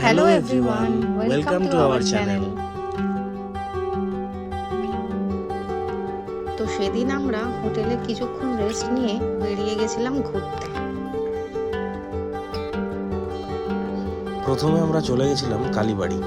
Hello everyone, welcome to our channel. তো সেদিন আমরা হোটেলে কিছুক্ষণ রেস্ট নিয়ে বেরিয়ে গেছিলাম ঘুরতে। প্রথমে আমরা চলে গেছিলাম কালীবাড়ি।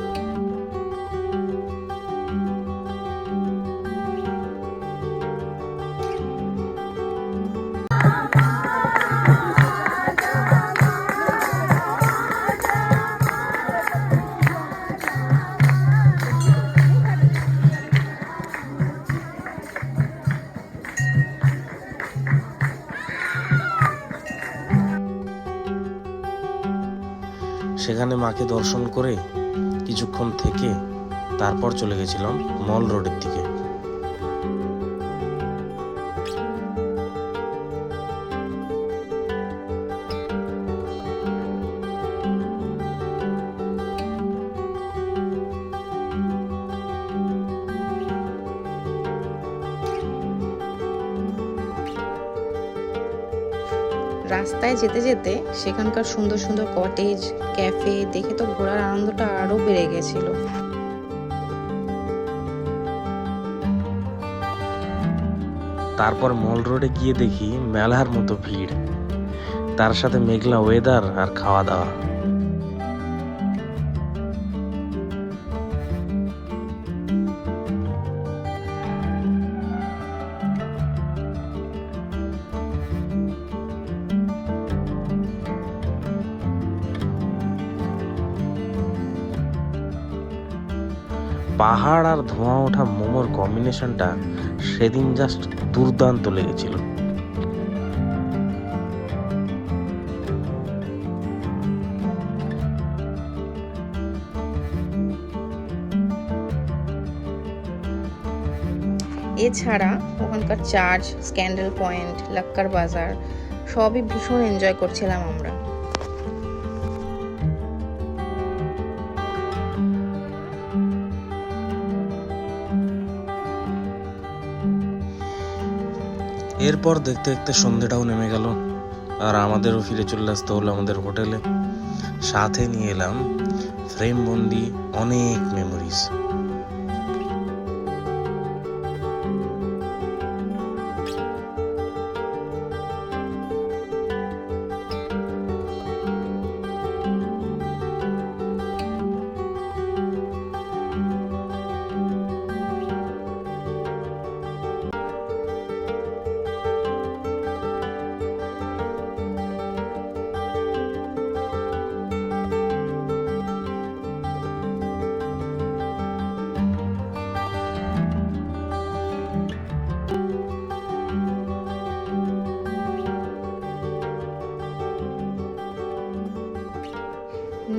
সেখানে মাকে দর্শন করে কিছুক্ষণ থেকে তারপর চলে গেছিলাম মল রোডের দিকে। রাস্তায় যেতে যেতে সেখানকার সুন্দর সুন্দর কটেজ, ক্যাফে দেখে তো ঘোরার আনন্দটা আরো বেড়ে গেছিল। তারপর মল রোডে গিয়ে দেখি মেলার মতো ভিড়, তার সাথে মেঘলা ওয়েদার আর খাওয়া দাওয়া। পাহাড় আর ধোঁয়া ওঠা মোমোর কম্বিনেশনটা সেদিন জাস্ট দুর্দান্ত লেগেছিল। এছাড়া ওখানকার চার্চ, স্ক্যান্ডেল পয়েন্ট, লাক্কার বাজার সবই ভীষণ এনজয় করছিলাম আমরা। এরপর দেখতে দেখতে সন্ধ্যেটাও নেমে গেল আর আমাদেরও ফিরে চলে আসতে হলো আমাদের হোটেলে। সাথে নিয়ে এলাম ফ্রেম বন্দি অনেক মেমোরিজ।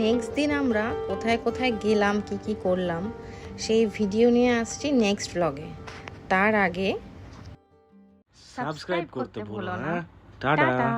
নেক্সট দিন আমরা কোথায় কোথায় গেলাম, কি কি করলাম সেই ভিডিও নিয়ে আসছি নেক্সট ব্লগে। তার আগে সাবস্ক্রাইব করতে ভুলো না। টাটা। টাটা।